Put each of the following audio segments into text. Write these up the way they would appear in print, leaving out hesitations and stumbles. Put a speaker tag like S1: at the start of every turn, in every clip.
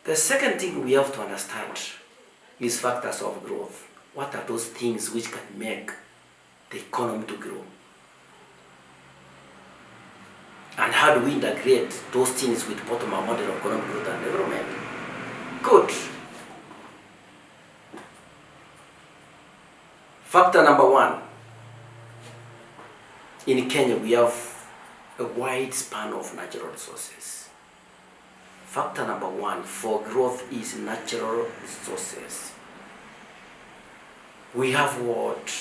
S1: The second thing we have to understand is factors of growth. What are those things which can make the economy to grow? And how do we integrate those things with bottom-up model of economic growth and development? Good. Factor number one. In Kenya, we have a wide span of natural resources. Factor number one for growth is natural resources. We have what?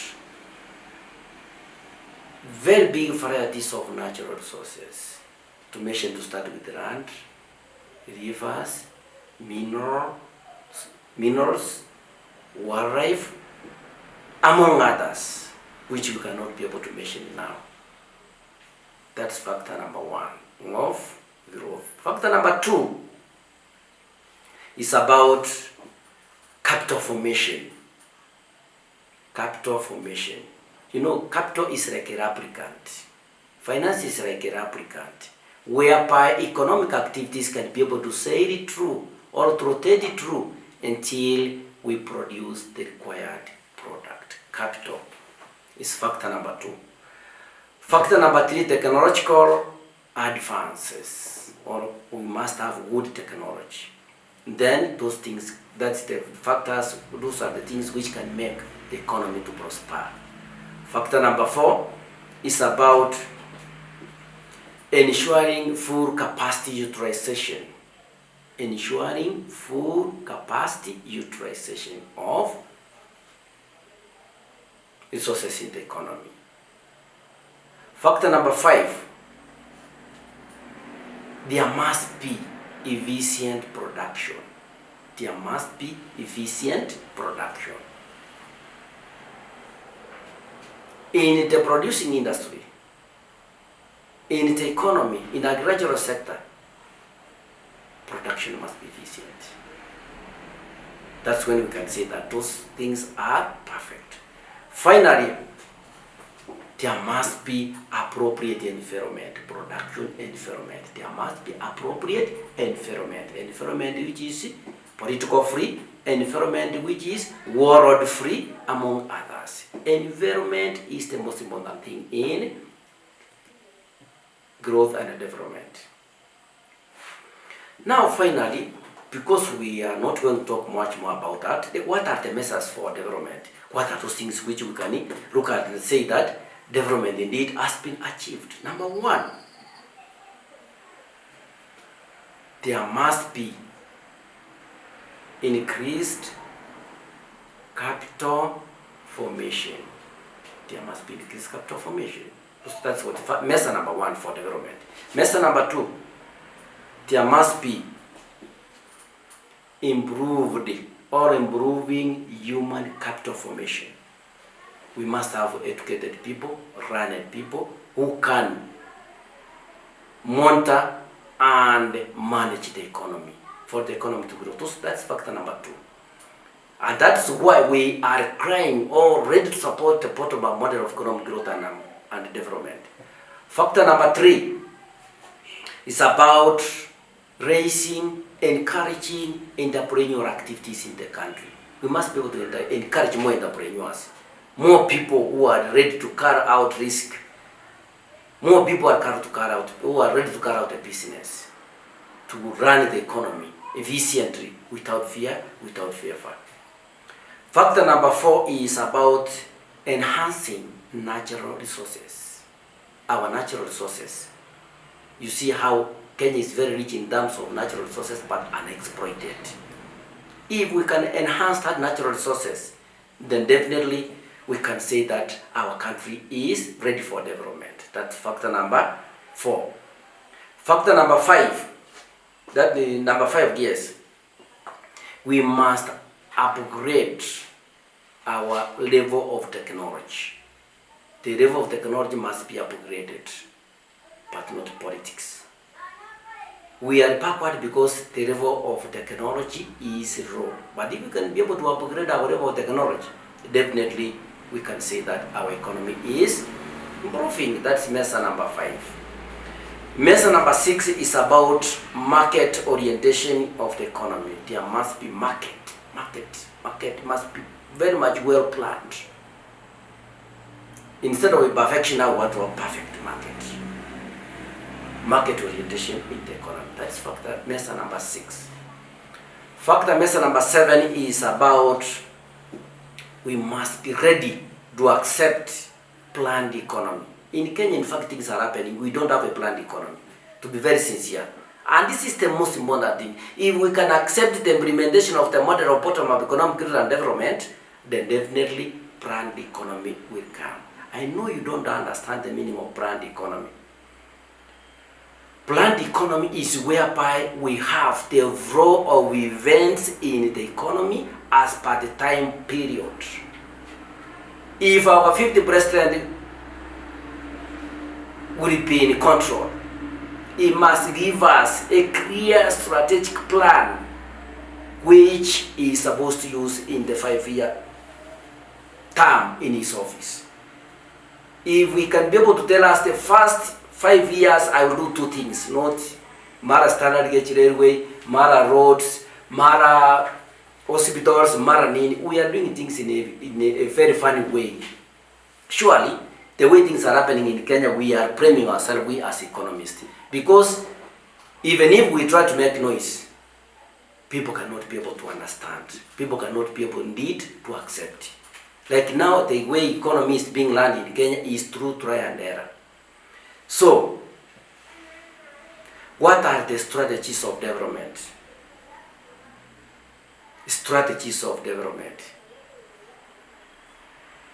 S1: Very big varieties of natural resources. To mention, to start with land, rivers, minerals, wildlife, among others, which you cannot be able to mention now. That's factor number one of growth. Factor number two is about capital formation. Capital formation. You know, capital is like a replicant. Finance is like a replicant, whereby economic activities can be able to sail it through or rotate it through until we produce the required product. Capital is factor number two. Factor number three, technological advances, or we must have good technology. Then those things, that's the factors, those are the things which can make the economy to prosper. Factor number four is about ensuring full capacity utilization. Ensuring full capacity utilization of resources in the economy. Factor number five, there must be efficient production. There must be efficient production. In the producing industry, in the economy, in the agricultural sector, production must be efficient. That's when we can say that those things are perfect. Finally, there must be appropriate environment, production environment. There must be appropriate environment. Environment which is political free, environment which is world free, among others. Environment is the most important thing in growth and development. Now finally, because we are not going to talk much more about that, what are the measures for development? What are those things which we can look at and say that development indeed has been achieved? Number one, there must be increased capital formation. There must be increased capital formation. That's what measure number one for development. Measure number two, there must be improved or improving human capital formation. We must have educated people, learned people who can monitor and manage the economy, for the economy to grow. That's factor number two. And that's why we are crying or ready to support the bottom-up model of economic growth and development. Factor number three is about raising, encouraging entrepreneurial activities in the country. We must be able to encourage more entrepreneurs, more people who are ready to carry out risk, more people who are ready to carry out a business, to run the economy efficiently without fear, without fear. Factor number four is about enhancing natural resources. Our natural resources. You see how Kenya is very rich in terms of natural resources but unexploited. If we can enhance that natural resources, then definitely we can say that our country is ready for development. That's factor number four. Factor number five, yes, we must upgrade our level of technology. The level of technology must be upgraded, but not politics. We are backward because the level of technology is low. But if we can be able to upgrade our level of technology, definitely we can say that our economy is improving. That's measure number five. Measure number 6 is about market orientation of the economy. There must be market must be very much well planned. Instead of a perfection, I want to have perfect market orientation in the economy. That's factor measure number 6. Factor measure number 7 is about we must be ready to accept planned economy. In Kenya, in fact, things are happening. We don't have a planned economy, to be very sincere. And this is the most important thing. If we can accept the implementation of the model of bottom-up economic growth and development, then definitely planned economy will come. I know you don't understand the meaning of planned economy. Planned economy is whereby we have the flow of events in the economy as per the time period. If our 50th president will be in control, he must give us a clear strategic plan which he is supposed to use in the 5-year term in his office. If we can be able to tell us the first 5 years I will do 2 things, not Mara standard gauge railway, Mara roads, Mara hospitals, Mara nini, we are doing things in a very funny way. Surely, the way things are happening in Kenya, we are blaming ourselves, we as economists. Because even if we try to make noise, people cannot be able to understand. People cannot be able indeed to accept. Like now, the way economy is being learned in Kenya is through trial and error. So, what are the strategies of development? Strategies of development.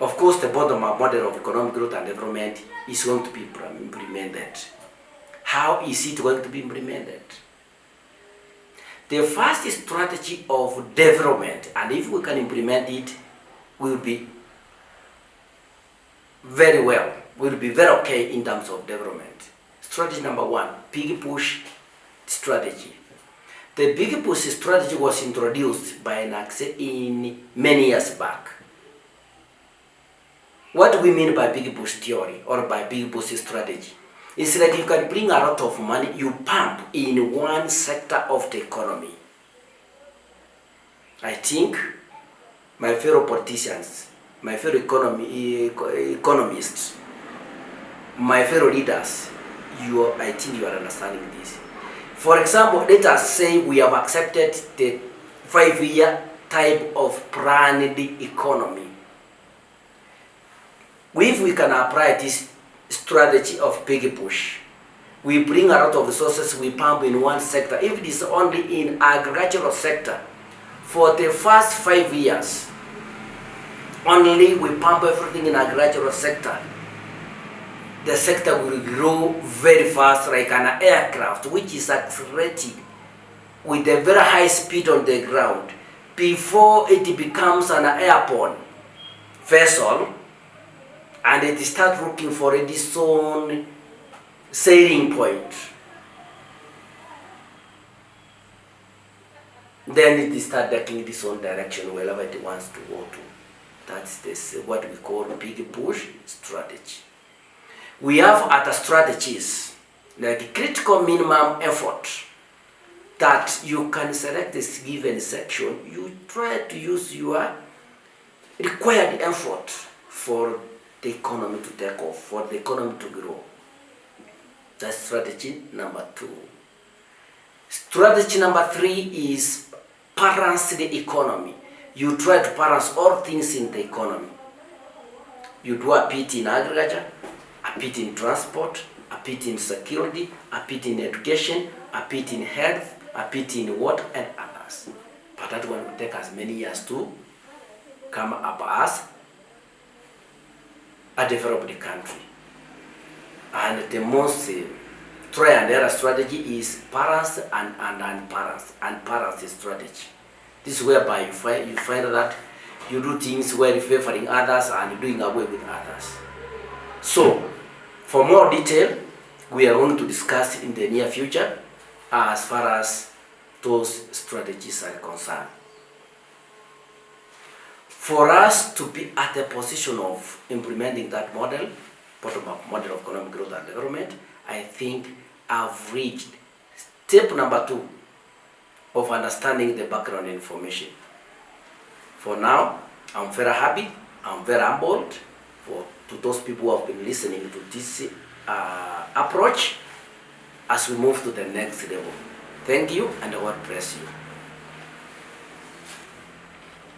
S1: Of course, the bottom-up model of economic growth and development is going to be implemented. How is it going to be implemented? The first strategy of development, and if we can implement it, will be very well, will be very okay in terms of development. Strategy number 1, big push strategy. The big push strategy was introduced by NACSE in many years back. What do we mean by big push theory or by big push strategy? It's like you can bring a lot of money, you pump in one sector of the economy. I think my fellow politicians, my fellow economists, my fellow leaders, I think you are understanding this. For example, let us say we have accepted the 5-year type of planned economy. If we can apply this strategy of big push, we bring a lot of resources, we pump in one sector. If it is only in agricultural sector, for the first 5 years, only we pump everything in agricultural sector, the sector will grow very fast like an aircraft which is accelerating with a very high speed on the ground before it becomes an airborne vessel and it starts looking for its own sailing point. Then it starts taking its own direction wherever it wants to go to. That's what we call big push strategy. We have other strategies like critical minimum effort that you can select this given section. You try to use your required effort for the economy to take off, for the economy to grow. That's strategy number 2. Strategy number 3 is balance the economy. You try to balance all things in the economy. You do a bit in agriculture, a bit in transport, a bit in security, a bit in education, a bit in health, a bit in water and others. But that one will take as many years to come up as a developed country. And the most try and error strategy is balance and unbalanced strategy. This is whereby you find that you do things where you're favoring others and doing away with others. So, for more detail, we are going to discuss in the near future as far as those strategies are concerned. For us to be at the position of implementing that model, bottom-up model of economic growth and development, I think have reached step number 2 of understanding the background information. For now, I'm very happy, I'm very humbled to those people who have been listening to this approach as we move to the next level. Thank you, and God bless you.